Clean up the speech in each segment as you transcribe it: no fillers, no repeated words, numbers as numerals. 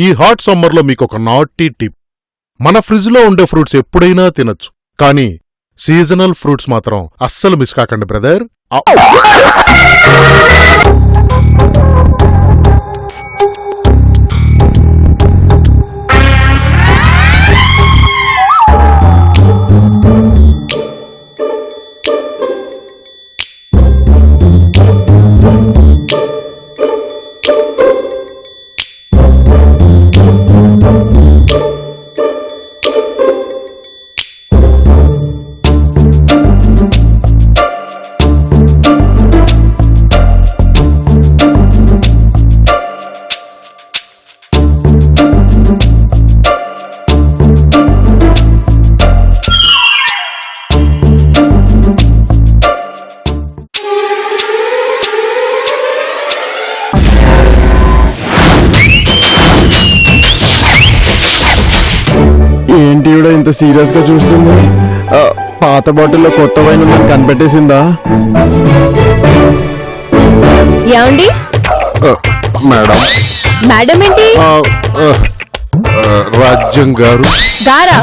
ఈ హాట్ సమ్మర్లో మీకొక నాటీ టిప్. మన ఫ్రిడ్జ్లో ఉండే ఫ్రూట్స్ ఎప్పుడైనా తినొచ్చు, కానీ సీజనల్ ఫ్రూట్స్ మాత్రం అస్సలు మిస్ కాకండి బ్రదర్. ఏంటి కూడా ఇంత సీరియస్ గా చూస్తుంది? పాత బాటిల్లో కొత్త వైన్ ఉందని కనిపెట్టేసిందా? ఏమండి మేడం. మేడం ఏంటి రాజ్యం గారు గారా?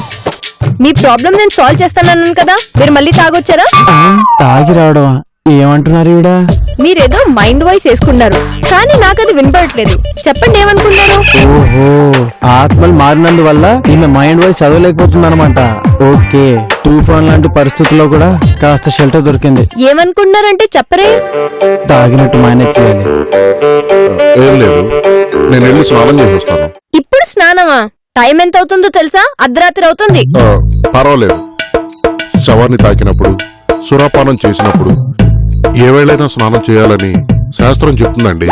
మీ ప్రాబ్లం నేను సాల్వ్ చేస్తానన్నాను కదా, మీరు మళ్ళీ తాగొచ్చారా? తాగి రావడమా? ఏమంటున్నారు ఈవిడ? మీరేదో మైండ్ వాయిస్ వేసుకున్నారు, కానీ నాకు అది వినపడట్లేదు. చెప్పండి ఏమనుకున్నారు? ఓహో, ఆత్మలు మారినందువల్ల ఈమె మైండ్ వాయిస్ చదవలేకపోతుంది అనమాట. ఓకే, తుఫాన్ లాంటి పరిస్థితుల్లో కూడా కాస్త షెల్టర్ దొరికింది. ఏమనుకున్నారంటే చెప్పరే. తాగినట్టు మేనేజ్ చేయాలి. ఏం లేదు, నేను వెళ్ళి స్నానం చేసి వస్తాను. ఇప్పుడు స్నానమా? టైం ఎంత అవుతుందో తెలుసా? అర్ధరాత్రి అవుతుంది. పర్వాలేదు, శవాన్ని తాకినప్పుడు సురాపానం చేసినప్పుడు ఏ వేళైనా స్నానం చేయాలని శాస్త్రం చెప్తుందండి.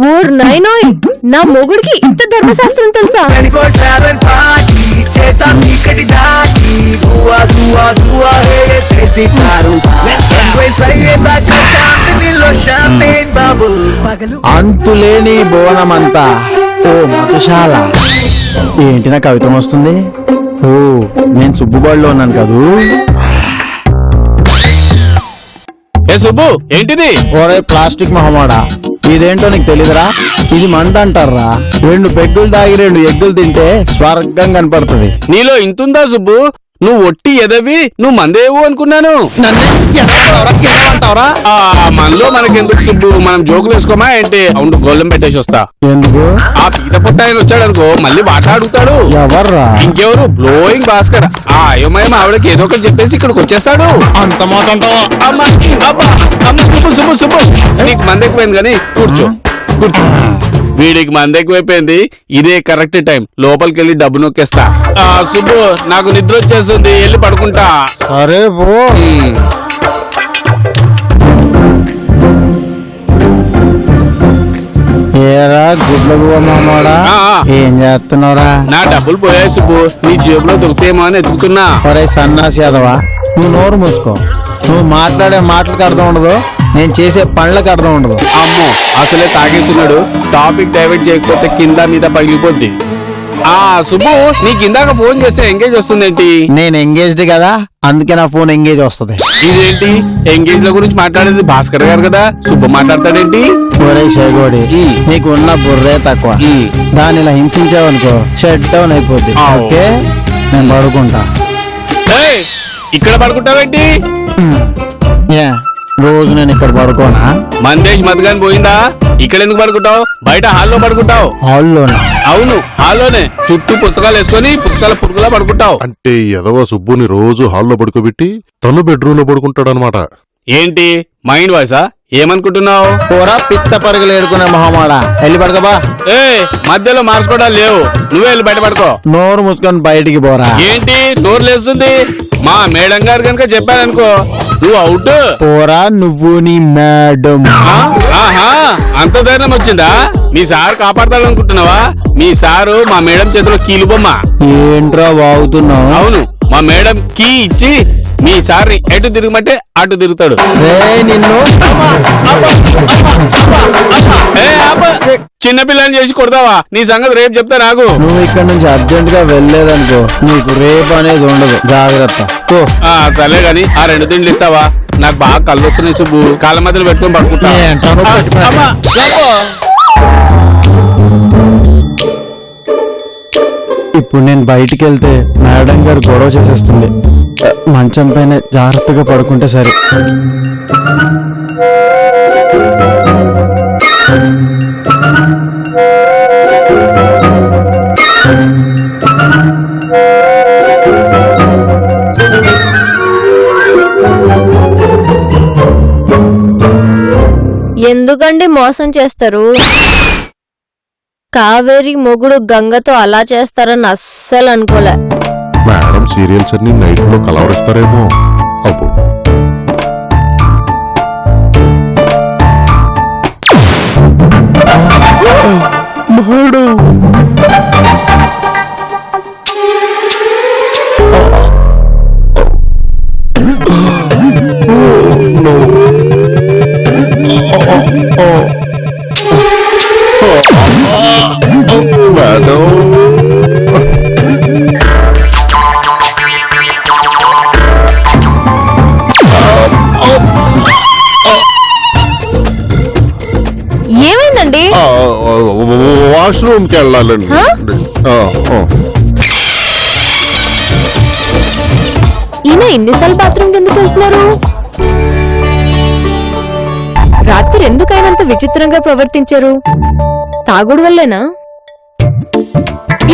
ఓర్ నాయనోయ్, నా మొగుడికి ఇంత ధర్మశాస్త్రం తెలుసా? అంతులేని బోనమంతా ఓ మధుశాల. ఏంటి నా కవితం వస్తుంది? ఓ, నేను సుబ్బుబాడులో ఉన్నాను కదూ. ఏ సుబ్బు, ఏంటిది? ఓరే ప్లాస్టిక్ మొహమాడా, ఇదేంటో నీకు తెలీదురా? ఇది మంద అంటారా. 2 పెగ్గులు తాగి 2 ఎగ్గులు తింటే స్వర్గం కనపడుతుంది. నీలో ఇంతుందా సుబ్బు? నువ్వు ఒట్టి ఎదవి, నువ్వు మందేవు అనుకున్నాను. మనలో మనకెందుకు సుబ్బు, మనం జోకులు వేసుకోమా ఏంటి? అవును, గొల్లం పెట్టేసి వస్తా. ఎందుకు? ఆ పీత పుట్ట ఆయన వచ్చాడు అనుకో, మళ్ళీ వాట అడుగుతాడు. ఎవర్రా? ఇంకెవరు? బ్లోయింగ్ భాస్కర్. ఆ అయోమయం ఆవిడకి ఏదో ఒకటి చెప్పేసి ఇక్కడికి వచ్చేస్తాడు. అంత మాట అంటావా? సుబ్బు సుబ్బు సుబ్బు, నీకు మంది ఎక్కువైంది కానీ కూర్చో కూర్చో. వీడికి మంది ఎక్కువైపోయింది, ఇదే కరెక్ట్ టైం. లోపలికి వెళ్ళి డబ్బు నొక్కేస్తా. సుబ్బు, నాకు నిద్ర వచ్చేస్తుంది, వెళ్ళి పడుకుంటా. అరే పో. ఏరా గుడ్లకు మామాడా, ఏం చేస్తున్నావురా? నా డబ్బులు పోయాయి సుబ్బు, నీ జేబులో దొరుకుతాయేమో అని ఎదుగుతున్నా. ఒరే సన్నాసి యాదవా, నువ్వు నోరు మూసుకో. నువ్వు మాట్లాడే మాటలకు అర్థం ఉండదు, నేను చేసే పనులకు అర్థం ఉండదు. అమ్మో, అసలే తాగేస్తున్నాడు. టాపిక్ డైవర్ట్ చేయకపోతే కింద మీద పగిలిపోద్ది. సుబ్బు, నీకు ఇందాక ఫోన్ చేస్తే ఎంగేజ్ వస్తుందేంటి? నేను ఎంగేజ్డ్ కదా, అందుకే నా ఫోన్ ఎంగేజ్ వస్తుంది. ఇదేంటి ఎంగేజ్ ల గురించి మాట్లాడేది భాస్కర్ గారు కదా, సుబ్బు మాట్లాడతాడేంటి? ఒరే షేగోడి, నీకు ఉన్న బుర్రే తక్కువ. దాన్ని ఇలా హింసించావనుకో షట్ డౌన్ అయిపోద్ది. ఓకే, నేను పడుకుంటా. ఇక్కడ పడుకుంటావేంటి? రోజు నేను ఇక్కడ పడుకోనా? మందేష్ మతగాని పోయిందా? ఇక్కడ ఎందుకు పడుకుంటావు? బయట హాల్లో పడుకుంటావు. హాల్లోనా? అవును, హాల్లోనే. చుట్టూ పుస్తకాలు వేసుకొని పుస్తకాల పురుగులా పడుకుంటావు. అంటే ఎదవ సుబ్బుని రోజు హాల్లో పడుకోబెట్టి తను బెడ్రూమ్ లో పడుకుంటాడనమాట. ఏంటి మైండ్ వాయిసా? ఏమనుకుంటున్నావు? పోరా పిత్త పరుగులు ఏడుకునే మొహమాడా, వెళ్ళి పడుకోబా. మధ్యలో మార్చుకోవడాలు లేవు, నువ్వే వెళ్ళి బయట పడుకో. నోరు మూసుకొని బయటికి పోరా. ఏంటి నోరు లేస్తుంది? మా మేడం గారు కనుక చెప్పాననుకో, నువ్వు అవుట్. పోరా నువ్వు నీ మేడం. ఆహా, అంత ధైర్యం వచ్చిందా? మీ సార్ కాపాడతాడనుకుంటున్నావా? మీ సారు మా మేడం చేతిలో కీలు బొమ్మ. ఏంట్రా వాగుతున్నావు? అవును, మా మేడం కీ ఇచ్చి మీ సార్ని ఎటు తిరగమంటే అటు తిరుగుతాడు. నిన్ను చిన్నపిల్లని చేసి కొడతావా? నీ సంగతి రేపు చెప్తా నాకు. నువ్వు ఇక్కడ నుంచి అర్జెంట్ గా వెళ్ళలేదనుకో, నీకు రేపు అనేది ఉండదు, జాగ్రత్త. సరే గాని ఆ 2 తిండ్లు ఇస్తావా? నాకు బాగా కళ్ళు వస్తున్నాయి సుబ్బు, కాళ్ళ మధ్యలో పెట్టుకుని పడుకుంటా. ఇప్పుడు నేను బయటికి వెళ్తే మేడం గారు గొడవ చేసేస్తుంది. మంచం పైన జాగ్రత్తగా పడుకుంటే సరే. ఎందుకండి మోసం చేస్తారు? కావేరి మొగుడు గంగతో అలా చేస్తారని అస్సలు అనుకోలే. మేడం సీరియల్స్ అన్ని నైట్ లో కలవరిస్తారేమో. అప్పుడు మేడం మేడం ఏమైందండి? వాష్రూమ్కి వెళ్ళాలండి. హా? ఈయన ఎన్నిసార్లు బాత్రూమ్ ఎందుకు వెళ్తున్నారు? రాత్రి ఎందుకైనంత విచిత్రంగా ప్రవర్తించారు? తాగుడు వల్లేనా?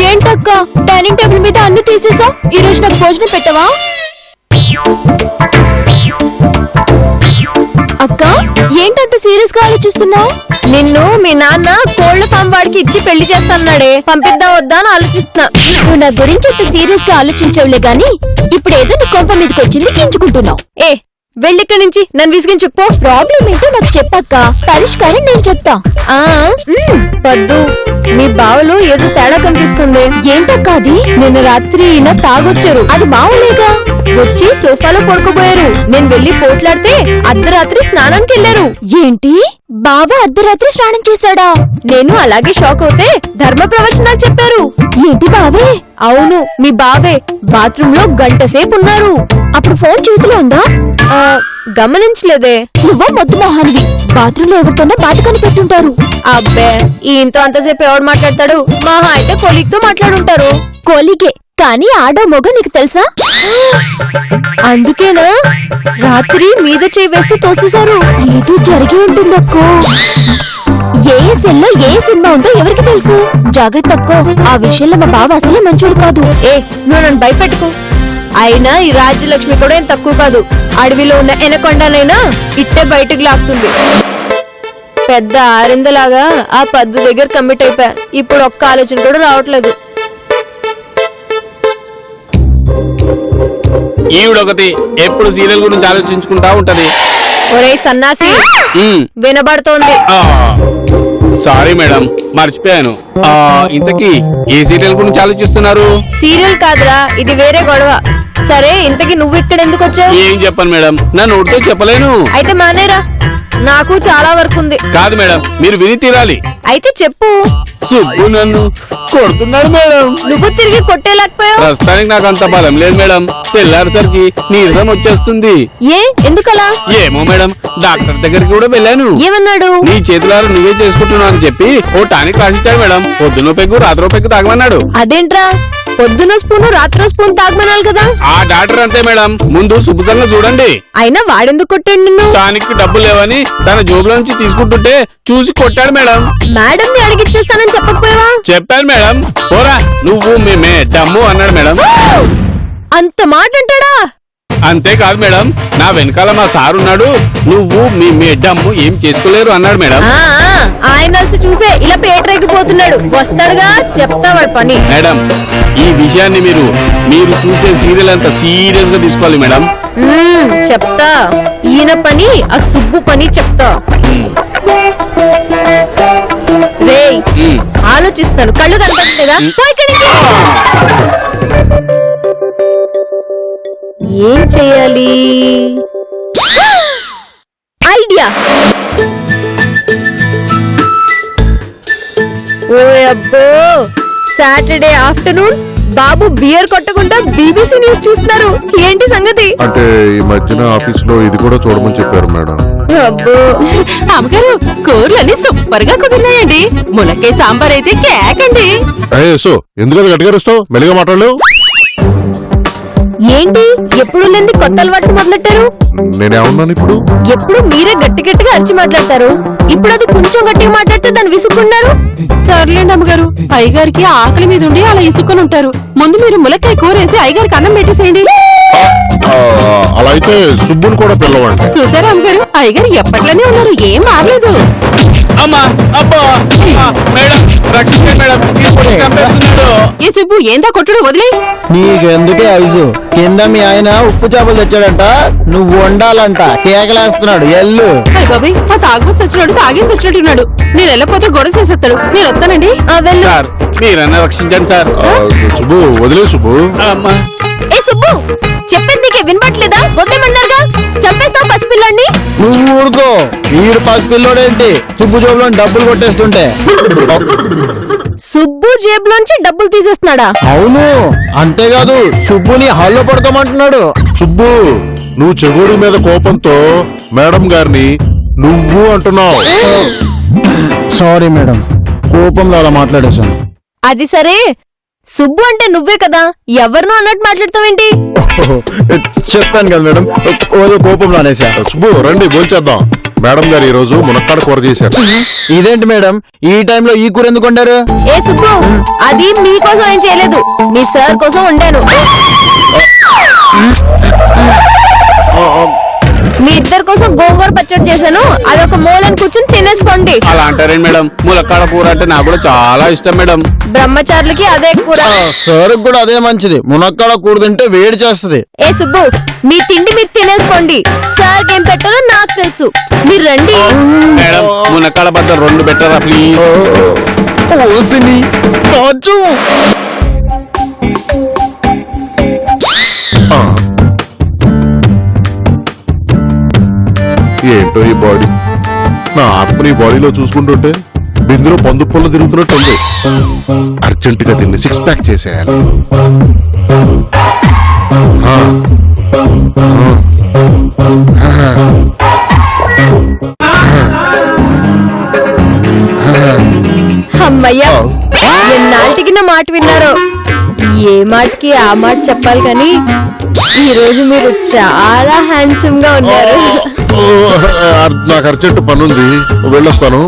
ఏంటక్క డైనింగ్ టేబుల్ మీద అన్ని తీసేసా? ఈ రోజు నాకు భోజనం పెట్టవా? అక్క ఏంటంత సీరియస్ గా ఆలోచిస్తున్నావు? నిన్ను మీ నాన్న కోళ్ల ఫామ్ వాడికి ఇచ్చి పెళ్లి చేస్తాన్నాడే, పంపిద్దాం వద్దా అని ఆలోచిస్తున్నా. నువ్వు నా గురించి అంత సీరియస్ గా ఆలోచించవులే గాని ఇప్పుడు ఏదో నీ కొంప మీదకి వచ్చింది కించుకుంటున్నావు. ఏ వెళ్ళిక్కడి నుంచి, నన్ను విసిగించుకుపో. ప్రాబ్లం ఏంటో నాకు చెప్పక్క, పరిష్కారం నేను చెప్తా. పద్దు మీ బావలో ఏదో తేడా కనిపిస్తుంది. ఏంటక్క అది? నిన్న రాత్రి ఇలా తాగొచ్చారు. అది బావలేగా, వచ్చి సోఫాలో పడుకోబోయారు. నేను వెళ్లి పోట్లాడితే అర్ధరాత్రి స్నానానికి వెళ్లారు. ఏంటి బావ అర్ధరాత్రి స్నానం చేశాడా? నేను అలాగే షాక్ అవుతే ధర్మ ప్రవచనాలు చెప్పారు. ఏంటి బావే? అవును మీ బావే బాత్రూమ్ లో గంట సేపు ఉన్నారు. అప్పుడు ఫోన్ చేతిలో ఉందా? గమనించలేదే. నువ్వు మొద్దు మొహానివి, బాత్రూమ్ లో ఎవరితోనో బాధకని పెట్టుంటారు. అబ్బే ఈయంతో అంతసేపు ఎవడు మాట్లాడతాడు? మహా అయితే కొలిగ్తో మాట్లాడుంటారు. కొలిగే కానీ ఆడో మొగ నీకు తెలుసా? అందుకేనా రాత్రి మీద చేయి వేస్తూ తోసేశారు? ఏదో జరిగి ఉంటుందక్కో. ఏ సెల్లో ఏ సినిమా ఉందో ఎవరికి తెలుసు? జాగ్రత్త అక్కో, ఆ విషయంలో మా బావ అసలే మంచోడు కాదు. ఏ నువ్వు నన్ను భయపెట్టుకో. అయినా ఈ రాజ్యలక్ష్మి కూడా ఏం తక్కువ కాదు. అడవిలో ఉన్న ఎనకొండనైనా ఇట్టే బయటకు లాక్తుంది. పెద్ద ఆరిందలాగా ఆ పద్దు దగ్గర కమిట్ అయిపోయా. ఇప్పుడు ఒక్క ఆలోచన కూడా రావట్లేదు. ఈవిడొకటి ఎప్పుడు సీరియల్ గురించి ఆలోచించుకుంటా ఉంటది. ఒరే సన్నాసి, వినబడుతోంది. సారీ మేడం, మర్చిపోయాను. ఇంతకీ ఏ సీరియల్ గురించి ఆలోచిస్తున్నారు? సీరియల్ కాదురా, ఇది వేరే గొడవ. సరే ఇంతకీ నువ్వు ఇక్కడ ఎందుకు వచ్చావు? ఏం చెప్పను మేడం, నా నోటితో చెప్పలేను. అయితే మానేరా, నాకు చాలా వర్క్ ఉంది. కాదు మేడం, మీరు విని తీరాలి. అయితే చెప్పు. సుబ్బు నన్ను కొడుతున్నాడు మేడం. నువ్వు తిరిగి కొట్టేలేకపోయావు. ప్రస్తుతానికి నాకు అంత బలం లేదు మేడం. తెల్లారిసరికి నీరసం వచ్చేస్తుంది. ఏ ఎందుకలా? ఏమో మేడం, డాక్టర్ దగ్గరికి కూడా వెళ్ళాను. ఏమన్నాడు? నీ చేతులారా నువ్వే చేసుకుంటున్నావు అని చెప్పి ఓ టానిక్ రాసిచ్చాడు మేడం. పొద్దునో పెగ్గు రాత్రో పెగ్గు తాగమన్నాడు. అదేంట్రా, పొద్దున స్పూను రాత్రో స్పూన్ తాగమనాలి కదా? ఆ డాక్టర్ అంతే మేడం, ముందు శుభ్రంగా చూడండి. అయినా వాడెందుకు కొట్టాడు నిన్ను? టానిక్ డబ్బులు లేవని తన జోబులో నుంచి తీసుకుంటుంటే చూసి కొట్టాడు మేడం. మేడం ని అడిగిచ్చేస్తానని చెప్పకపోయావా? చెప్పాను మేడం. పోరా నువ్వు మేమే డమ్ము అన్నాడు మేడం. అంత మాట అంటాడా? అంతేకాదు మేడం, నా వెనకాల మా సార్ ఉన్నాడు. నువ్వు మీ డమ్ము ఏం చేసుకోలేరు అన్నాడు మేడం. ఆయన చూసే ఇలా పేటరేగిపోతున్నాడు. వస్తాడుగా, చెప్తా వాడి పని. మేడం ఈ విషయాన్ని మీరు చూసే సీరియల్ అంతా సీరియస్ గా తీసుకోవాలి మేడం. చెప్తా, ఈయన పని ఆ సుబ్బు పని చెప్తా. రేయ్ ఆలోచిస్తాను, కళ్ళు కనపడలేదా? ఏం చెయ్యాలి? ఐడియా! ఓ అబ్బో, సాటర్డే ఆఫ్టర్నూన్ బాబు బియర్ కొట్టకుండా బీబీసీ న్యూస్ చూస్తున్నారు. ఏంటి సంగతి? అంటే ఈ మధ్యన ఆఫీసులో ఇది కూడా చూడమని చెప్పారు మేడం. అబ్బో, అమ్మగారు కూరలన్నీ సూపర్ గా కుదిరినాయండి. ములక్కాయ సాంబార్ అయితే కేక్ అండి. సో ఎందుకంటే గట్టిగా ఇస్తావు, మెల్లిగా మాట్లాడలేవు. ఏంటి ఎప్పుడు లేని కొత్త అలవాట్లు మొదలెట్టారు? నేనేమన్నాను ఇప్పుడు? ఎప్పుడు మీరే గట్టి గట్టిగా అరిచి మాట్లాడతారు. ఇప్పుడు అది కొంచెం గట్టిగా మాట్లాడితే దాన్ని విసుక్కున్నారు. సర్లేండి అమ్మగారు, అయ్యగారికి ఆకలి మీద ఉండి అలా ఇసుకొని ఉంటారు. ముందు మీరు ములక్కాయ కూరేసి అయ్యగారికి అన్నం పెట్టేసేయండి. అలా అయితే సుబ్బుని కూడా పిల్లవండి. చూసారా అమ్మగారు, అయ్యగారు ఎప్పట్లోనే ఉన్నారు, ఏం మారలేదు. అమ్మా అబ్బా మేడం రక్షించండి మేడం, ఈ పులి చంపేస్తున్నాడు. ఈ సుబ్బు ఏందా కొట్టుడు వదిలే. నీకెందుకే ఐసు? కింద మీ ఆయన ఉప్పు చేపలు తెచ్చాడంట, నువ్వు వండాలంట. కేకలేస్తున్నాడు, ఎల్లు. అయ్య బాబాయ్, ఆ తాగుబోతు సచ్చినాడు, తాగేసి వచ్చినట్టున్నాడు. నేను వెళ్ళకపోతే గొడవ చేసేస్తాడు. నేను వస్తానండి. వెళ్ళు. సార్ మీరన్నా రక్షించండి సార్. సుబ్బు వదిలే సుబ్బు. అమ్మా ఏ సుబ్బు, చెప్పేది నీకే వినపట్లేదా? వద్దేమన్నారుగా, చంపేస్తావు పసిపిల్లాన్ని. నువ్వు ఊరుకో. వీడు పసిపిల్లోడేంటి సుబ్బు జోబులో డబ్బులు కొట్టేస్తుంటే? సుబ్బు జేబులోంచి డబ్బులు తీసేస్తున్నాడా? అవును, అంతేకాదు సుబ్బుని హాల్లో పడుకోమంటున్నాడు. సుబ్బు, నువ్వు చెగోడి మీద కోపంతో మేడం గారిని నువ్వు అంటున్నావు. సారీ మేడం, కోపంలో అలా మాట్లాడేశాను. అది సరే, సుబ్బు అంటే నువ్వే కదా, ఎవరినో అన్నట్టు మాట్లాడతావేంటి? చెప్పాను కదా మేడం, కోపంలో అనేసా. సుబ్బు రండి భోంచేద్దాం. మేడం గారు ఈ రోజు మునక్కాడ కూర చేశారు. ఇదేంటి మేడం, ఈ టైంలో ఈ కూర ఎందుకు వండారు? ఏ సుబ్బు, అది మీకోసం ఏం చేయలేదు, మీ సార్ కోసం వండాను. మీ ఇద్దరి కోసం గోంగూర పచ్చడి చేశాను, అదొక మూలని కూర్చొని తినేసి పండి. అలా అంటారండి మేడం, ములక్కాడ కూర అంటే నాకు కూడా చాలా ఇష్టం మేడం. బ్రహ్మచారులకి అదే కూర. సార్ కూడా అదే మంచిది, మునక్కాడ కూర తింటే వేడి చేస్తది. ఏ సుబ్బు, మీ తిండి మీరు తినేసుకోండి, సార్ ఏం పెట్టాలో నాకు తెలుసు. మీరు రండి. మేడం మునక్కాడ బద్ద 2 పెట్టరా ప్లీజ్. ఓసిని రాజు. ఏంటో ఈ బాడీ, నా ఆత్మని ఈ బాడీలో చూసుకుంటుంటే బిందులో పందు పొల్ల తిరుగుతున్నట్టు ఉంది. అర్జెంట్ గా దీన్ని 6 ప్యాక్ చేసేయాలి. ఆ. అమ్మయ్యా, ఎన్నాళ్ళకి నా మాట విన్నారు. ఏ మాటకి ఆ మాట చెప్పాలి కానీ ఈ రోజు మీరు చాలా హ్యాండ్సమ్ గా ఉన్నారు. నాకు అర్జెంట్ పనుంది, వెళ్ళొస్తాను.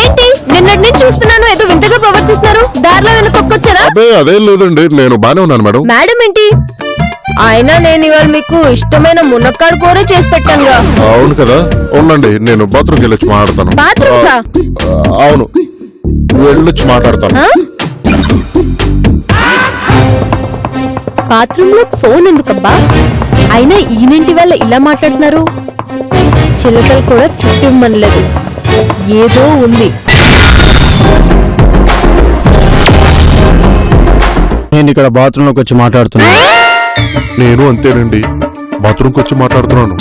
ఏంటి నిన్నటి నుంచి చూస్తున్నాను, ఏదో వింతగా ప్రవర్తిస్తున్నారు. దారిలో వెనకొచ్చారా? అదే అదేం లేదండి, నేను బానే ఉన్నాను మేడం. మేడం ఏంటి? అయినా నేను ఇవాళ మీకు ఇష్టమైన మునక్కాడ కూర చేసి పెట్టానుగా. అవును కదా, ఉండండి నేను బాత్రూమ్కి వెళ్ళొచ్చి మాట్లాడతాను. బాత్రూమ్ కా? అవును, వెళ్ళొచ్చి మాట్లాడతాను. బాత్రూమ్ లో ఫోన్ ఎందుకబ్బా? అయినా ఈయనింటి వల్ల ఇలా మాట్లాడుతున్నారు. చిలకలు కూడా చుట్టిమ్మనలేదు, ఏదో ఉంది. నేను ఇక్కడ బాత్రూమ్ లోకి వచ్చి మాట్లాడుతున్నా. నేను అంతేనండి, బాత్రూమ్కి వచ్చి మాట్లాడుతున్నాను.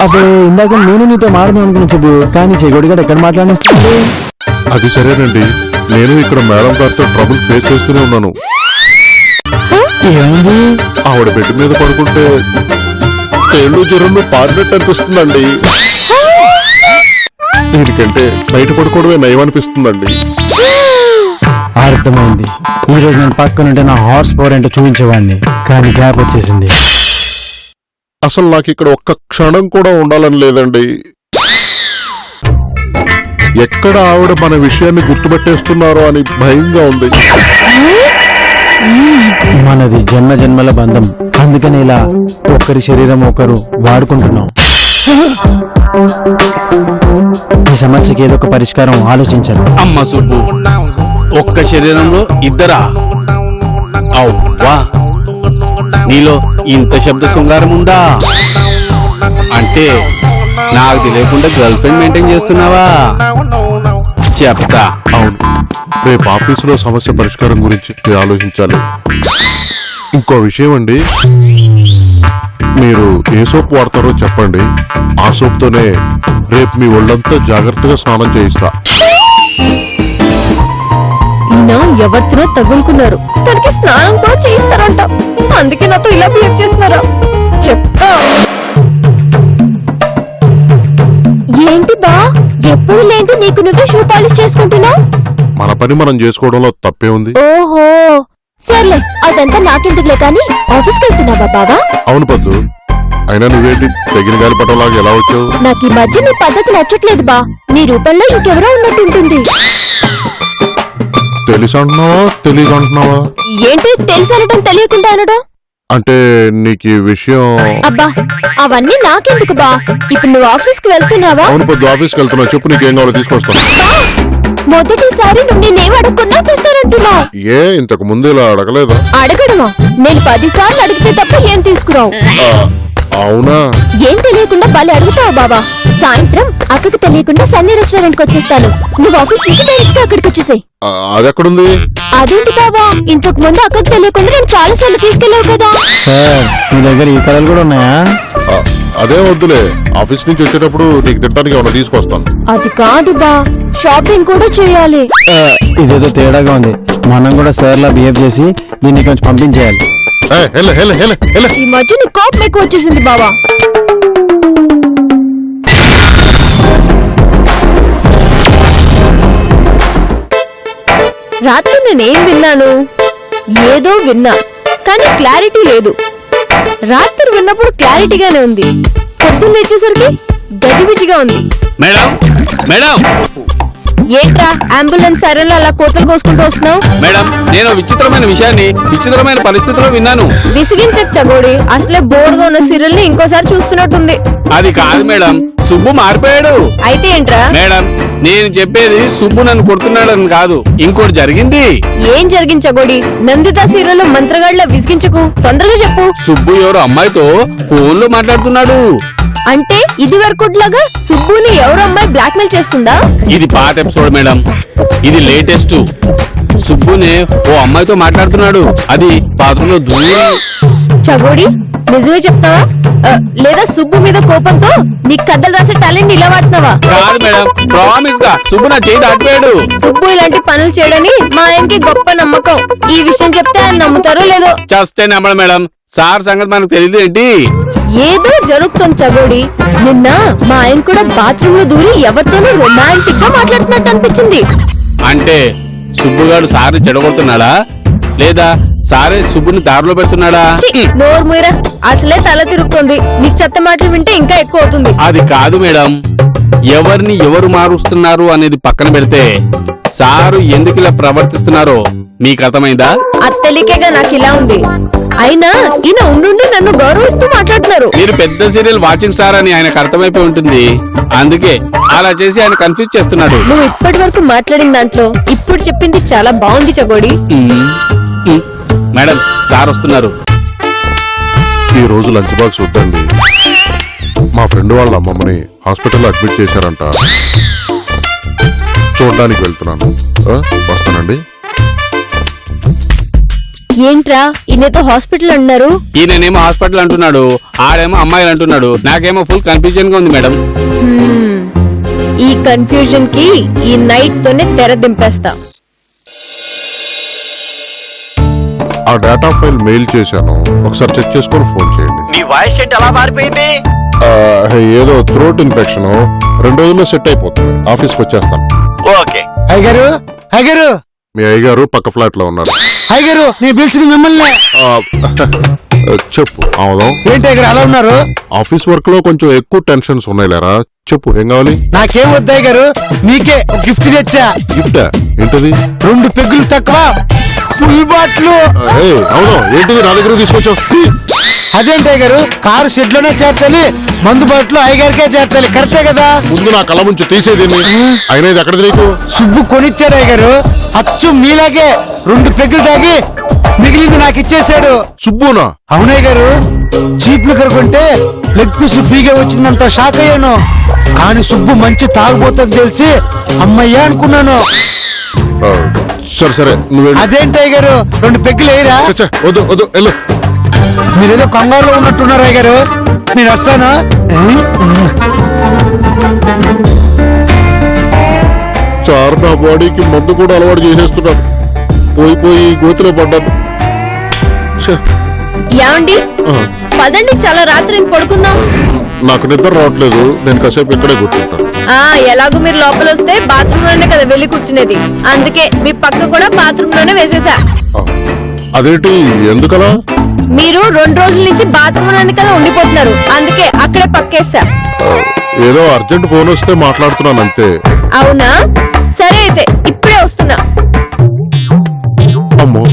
అప్పుడు ఇందాక నేను నీతో మాట్లాడదాం అనుకున్నా సుబ్బు, కానీ చెగోడి గారు ఎక్కడ మాట్లాడిస్తాడు? అది సరేనండి, నేను ఇక్కడ మేడం గారితో ట్రబుల్ ఫేస్ చేస్తూనే ఉన్నాను. ఏమైంది? ఆవిడ బెడ్ మీద పడుకుంటే తేళ్ళు జ్వరంలో పారినట్టు అనిపిస్తుందండి. దీనికంటే బయట పడుకోవడమే నయం అనిపిస్తుందండి. అర్థమైంది. ఈ రోజు నేను పక్కనుంటే నా హార్స్ పవర్ ఏంటో చూపించేవాడిని, కానీ గ్యాప్ వచ్చేసింది. అసలు నాకు ఇక్కడ ఒక్క క్షణం కూడా ఉండాలని లేదండి. ఎక్కడ ఆవిడ మన విషయాన్ని గుర్తుపెట్టేస్తున్నారో అని భయంగా ఉంది. మనది జన్మ జన్మల బంధం, అందుకని ఇలా ఒకరి శరీరం ఒకరు వాడుకుంటున్నాం. ఈ సమస్యకి ఏదో ఒక పరిష్కారం ఆలోచించాలి. అమ్మ సుబ్బు, ఒక్క శరీరంలో ఇద్దరా? అవ్వా, నీలో ఇంత శబ్ద శృంగారం ఉందా? అంటే నాకు తెలియకుండా గర్ల్ ఫ్రెండ్ మెయింటైన్ చేస్తున్నావా? చెప్తా. అవును, రేపు ఆఫీసులో సమస్య పరిష్కారం గురించి ఆలోచించాలి. ఇంకో విషయం అండి, మీరు ఏ సోప్ వాడతారో చెప్పండి, ఆ సోప్తోనే రేపు మీ ఒళ్ళంతా జాగ్రత్తగా స్నానం చేయిస్తా. ఈయన ఎవరితోనో తగులుకున్నారు, తనకి స్నానం కూడా చేయిస్తారంట. అందుకే నాతో ఇలా బిహేవ్ చేస్తున్నారా చెప్తా. ఏంటి బా, ఎప్పుడు లేదు నీకు నువ్వే షూ పాలిష్ చేసుకుంటున్నావు? మన పని మనం చేసుకోవడంలో తప్పే ఉంది. ఓహో సర్లే, అదంతా నాకెందుకులే కానీ ఆఫీస్కి వెళ్తున్నావా బావా? అవును పద్దు, అయినా నువ్వేంటి తెగిన గాలిపటంలాగా ఎలా వచ్చావు? నాకు ఈ మధ్య నీ పద్ధతి నచ్చట్లేదు బా. నీ రూపంలో ఇంకెవరో ఉన్నట్టుంటుంది. తెలిసి అంటున్నావా తెలియక అంటున్నావా? ఏంటి తెలిసి అనడం తెలియకుండా అనడం? అంటే నీకు ఈ విషయం... అబ్బా అవన్నీ నాకెందుకు బా. ఇప్పుడు నువ్వు ఆఫీస్కి వెళ్తున్నావా? అవును పద్దు, ఆఫీస్కి వెళ్తున్నావు. చెప్పు, నీకేం కావాలో తీసుకొస్తాను. మొదటిసారి నువ్వు నేనేం అడగకున్నా తెస్తానంటున్నావు. ఏ ఇంతకు ముందు ఇలా అడగలేదా? అడగడమా? నేను 10 సార్లు అడిగితే తప్ప ఏం తీసుకురావు. అవునా? ఏం తెలియకుండా భలే అడుగుతావు బాబా. సాయంత్రం అక్కడికి తెలియకుండా సన్నీ రెస్టారెంట్ కి వచ్చేస్తాను. నువ్వు ఆఫీస్ నుంచి డైరెక్ట్ గా అక్కడికి వచ్చేసాయి. అదెక్కడుంది? అదేంటి బాబా, ఇంతకు ముందు అక్కడికి తెలియకుండా నేను చాలా సార్లు తీసుకెళ్ళావు కదా. సార్ మీ దగ్గర ఈ కథలు కూడా ఉన్నాయా? అదే వద్దులే, ఆఫీస్ నుంచి వచ్చేటప్పుడు నీకు తింటానికి ఏమన్నా తీసుకొస్తాను. అది కాదు బా, షాపింగ్ కూడా చేయాలి. ఇదేదో తేడాగా ఉంది. మనం కూడా సార్లా బిహేవ్ చేసి దీన్ని కొంచెం పంపించేయాలి. ఈ మధ్య నీ కోపం ఎక్కువ వచ్చేసింది బావా. రాత్రి నేనేం విన్నాను? ఏదో విన్నా కానీ క్లారిటీ లేదు. రాత్రి విన్నప్పుడు క్లారిటీగానే ఉంది, పొద్దున్న లేచేసరికి గజిబిజిగా ఉంది. మేడం మేడం ఏంట్రా అంబులెన్స్ సైరన్లో అలా కోతలు కోసుకుంటూ వస్తున్నావు? మేడం, నేను విచిత్రమైన విషయాన్ని విచిత్రమైన పరిస్థితిలో విన్నాను. విసిగించకు చగోడి, అసలే బోర్గా ఉన్న సీరియల్ ని ఇంకోసారి చూస్తున్నట్టుంది. అది కాదు మేడం, సుబ్బు మారిపోయాడు. అయితే ఏంట్రా? మేడం, నేను చెప్పేది సుబ్బు నన్ను కొడుతున్నాడని కాదు, ఇంకోటి జరిగింది. ఏం జరిగింది చగోడి? నందిత సీరియల్ మంత్రగాడిలో విసిగించకు, తొందరగా చెప్పు. సుబ్బు ఎవరో అమ్మాయితో ఫోన్ లో మాట్లాడుతున్నాడు. అంటే ఇది వరకుట్లాగా సుబ్బుని ఎవరో అమ్మాయి బ్లాక్ మెయిల్ చేస్తుందా? ఇది పాత ఎపిసోడ్ మేడం, ఇది లేటెస్ట్. సుబ్బునే ఓ అమ్మాయితో మాట్లాడుతున్నాడు, అది పాత్రలో దూరి. చగోడి నిజమే చెప్తావా? లేదా సుబ్బు మీద కోపంతో నీ కథలు రాసే టాలెంట్ ఇలా వాడుతున్నావా? కాదు మేడం, ప్రామిస్ గా సుబ్బు నా చేయి దాటిపోయాడు. సుబ్బు ఇలాంటి పనులు చేయడని మా ఆయనకి గొప్ప నమ్మకం. ఈ విషయం చెప్తే ఆయన నమ్ముతారో లేదో. చేస్తే నమ్మడం మేడం, సార్ సంగతి మనకు తెలియదు ఏంటి? ఏదో జరుగుతుంది చగోడి. నిన్న మా ఆయన కూడా బాత్రూమ్ లో దూరి ఎవరితోనూ రొమాంటిక్ గా మాట్లాడుతున్నట్టు అనిపించింది. అంటే సుబ్బుగాడు సార్ని చెడగొడుతున్నాడా, లేదా సారే సుబ్బుని దారిలో పెడుతున్నాడా? ఛీ, నోరు మూయరా, అసలే తల తిరుగుతుంది. నీకు చెత్త మాటలు వింటే ఇంకా ఎక్కువ అవుతుంది. అది కాదు మేడం, ఎవరిని ఎవరు మారుస్తున్నారు అనేది పక్కన పెడితే సారు ఎందుకు ఇలా ప్రవర్తిస్తున్నారో మీకు అర్థమైందా? అది తెలియకేగా నాకు ఇలా ఉంది. అయినా ఈయన ఉండుండి నన్ను గౌరవిస్తూ మాట్లాడుతున్నారు. మీరు పెద్ద సీరియల్ వాచింగ్ స్టార్ అని ఆయనకు అర్థమైపోయి ఉంటుంది, అందుకే అలా చేసి ఆయన కన్ఫ్యూజ్ చేస్తున్నాడు. నువ్వు ఇప్పటి వరకు మాట్లాడిన దాంట్లో ఇప్పుడు చెప్పింది చాలా బాగుంది చగోడి. మేడం, సార్ వస్తున్నారు. ఈ రోజు లంచ్ బాక్స్ వద్దండి, మా ఫ్రెండ్ వాళ్ళ అమ్మమ్మని హాస్పిటల్లో అడ్మిట్ చేశారంట, చూడడానికి వెళ్తున్నాను. వస్తానండి. ఏంట్రా ఈయనతో హాస్పిటల్ అన్నారు? ఈయనేమో హాస్పిటల్ అంటున్నాడు, ఆడేమో అమ్మాయిలు అంటున్నాడు. నాకేమో ఫుల్ కన్ఫ్యూజన్ గా ఉంది మేడం. ఈ కన్ఫ్యూజన్ కి ఈ నైట్ తోనే తెర దింపేస్తా. ఆ డేటా ఫైల్ మెయిల్ చేశాను, ఒకసారి చెక్ చేసుకొని ఫోన్ చేయండి. నీ వాయిస్ ఏంటి అలా మారిపోయింది? ఏదో థ్రోట్ ఇన్ఫెక్షన్, 2 రోజుల్లో సెట్ అయిపోతుంది. ఆఫీస్కి వచ్చేస్తాను. ఓకే. అయ్యగారు అయ్యగారు మీ అయ్యగారు పక్క ఫ్లాట్ లో ఉన్నారు. అయ్యగారు నేను పిలిచింది మిమ్మల్ని. చెప్పు ఆమోదం. ఏంటి అయ్యగారు అలా ఉన్నారు? ఆఫీస్ వర్క్ లో కొంచెం ఎక్కువ టెన్షన్స్ ఉన్నాయి లేరా. చెప్పు ఏం కావాలి? నాకేం వద్దు అయ్యగారు, మీకే గిఫ్ట్ తెచ్చా. గిఫ్టా? ఏంటది? 2 పెగ్గులు తక్కువ ఫుల్ బాట్లు. అవును, ఏంటిది నా దగ్గర తీసుకొచ్చావు? అదేంటి అయ్యగారు, కారు షెడ్ లోనే చేర్చాలి, మందు బాట్లు అయ్యగారికే చేర్చాలి, కరెక్టే కదా? ముందు నా కళ్ళ ముంచి తీసేది. అయినా ఇది ఎక్కడిది నీకు? సుబ్బు కొనిచ్చాడు అయ్యగారు, అచ్చు మీలాగే 2 పెగ్గులు తాగి మిగిలింది నాకు ఇచ్చేసాడు. సుబ్బునా? అవునయ్య గారు, చీప్ లిక్కర్ కొంటే లెగ్ పీస్ ఫ్రీగా వచ్చిందంత షాక్ అయ్యాను. కానీ సుబ్బు మంచి తాగుబోతుంది తెలిసి అమ్మయ్యా అనుకున్నాను. సరే సరే నువ్వు. అదేంటయ్య గారు 2 పెగ్గులు వేయరా? వద్దు వద్దు వెళ్ళు. మీరేదో కంగారులో ఉన్నట్టున్నారు అయ్య గారు, నేను వస్తాను. సార్ నా బాడీకి మందు కూడా అలవాటు చేసేస్తున్నాడు. పోయి పోయి గోతిలో పడ్డాను. ఛే, ఏమండి ఆ, పదండి, చాలా రాత్రి పడుకుందాం. నాకు నిద్ర రావట్లేదు, నేను కాసేపు ఇక్కడే కూర్చుంటాను. ఎలాగో మీరు లోపల వస్తే బాత్రూమ్ లోనే కదా వెళ్ళి కూర్చునేది, అందుకే మీ పక్క కూడా బాత్రూమ్ లోనే వేసేసా. ఆ, అదేంటి ఎందుకలా? మీరు 2 రోజుల నుంచి బాత్రూమ్ లోనే కదా ఉండిపోతున్నారు, అందుకే అక్కడే పక్కేసా. ఆ, ఏదో అర్జెంట్ ఫోన్ వస్తే మాట్లాడుతున్నాను అంతే. అవునా, సరే అయితే ఇప్పుడే వస్తున్నా. అమ్మో,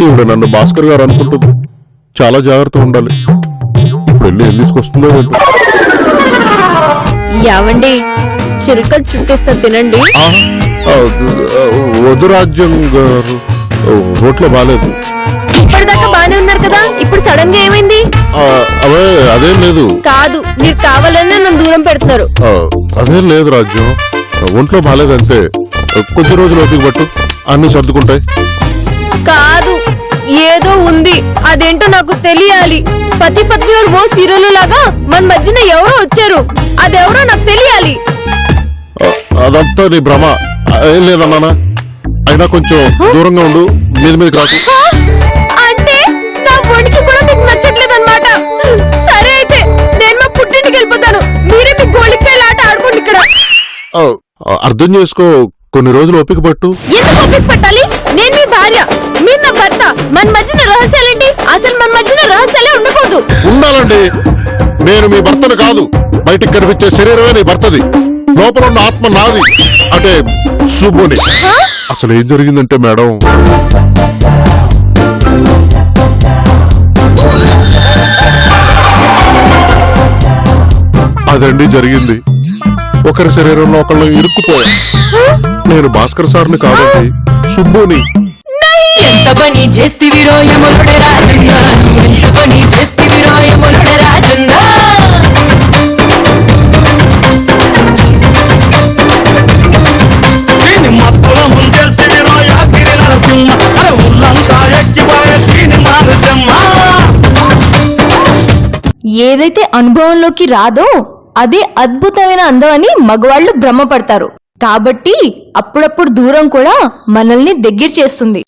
ఈవిడ నన్ను భాస్కర్ గారు అనుకుంటుంది. చాలా జాగ్రత్తగా ఉండాలి. ఇప్పుడు వెళ్ళి ఏం తీసుకొస్తుందో ఏంటో. ఏవండి చిలుకలు చుట్టేస్తా తినండి. వద్దు రాజ్యం గారు, రోట్లో బాగాలేదు. ఇప్పటిదాకా బానే ఉన్నారు కదా, ఇప్పుడు సడన్ గా ఏమైంది? అవే అదేం లేదు. కాదు, మీరు కావాలనే నన్ను దూరం పెడుతున్నారు. అదేం లేదు రాజ్యం, ఒంట్లో బాగాలేదంతే. కొద్ది రోజులు ఓపిక పట్టు, అన్ని సర్దుకుంటాయి. కాదు, ఏదో ఉంది, అదేంటో నాకు తెలియాలి. పతి పత్ని और वो సీరియల్ లాగా మన మధ్యన ఎవరో వచ్చారు, అదెవరో నాకు తెలియాలి. అదంతా నీ భ్రమ. ఏం లేదన్నానా, అయినా కొంచెం దూరంగా ఉండు, మీదకి రా. అంటే నా పొడికి కూడా మీకు నచ్చట్లేదన్నమాట. సరే అయితే నేను మా పుట్టింటికి వెళ్ళిపోతాను, మీరే మీ గోళికాయల ఆట ఆడుకోండి ఇక్కడ. అర్థం చేసుకో, కొన్ని రోజులు ఓపిక పట్టు. ఎందుకు ఓపిక పట్టాలి? నేను మీ భార్య, మీరు నా భర్త. మన మధ్యన రహస్యాలేంటి? అసలు మన మధ్యన రహస్యాలే ఉండకూడదు. ఉండాలండి. నేను మీ భర్తను కాదు, బయటికి కనిపించే శరీరమే నీ భర్తది, లోపల ఉన్న ఆత్మ నాది, అంటే సుబ్బుని. అసలు ఏం జరిగిందంటే మేడం, అదండి జరిగింది. ఒకరి శరీరంలో ఒకళ్ళు ఇరుక్కుపోయి. నేను భాస్కర్ సార్ని కాదండి, సుబ్బుని. ఎంత పని చేస్తివిరో యములుడే రాజన్న, ఎంత పని చేస్తివిరో యములుడే రాజన్న. దీని మత్తుల ముంచేస్తివిరో యాపిరి నరసింహ, అరే ఉల్లంతా ఎక్కిపోయే దీని మారుజమ్మ. ఏదైతే అనుభవంలోకి రాదో అదే అద్భుతమైన అందం అని మగవాళ్ళు భ్రమపడతారు. కాబట్టి అప్పుడప్పుడు దూరం కూడా మనల్ని దగ్గర చేస్తుంది.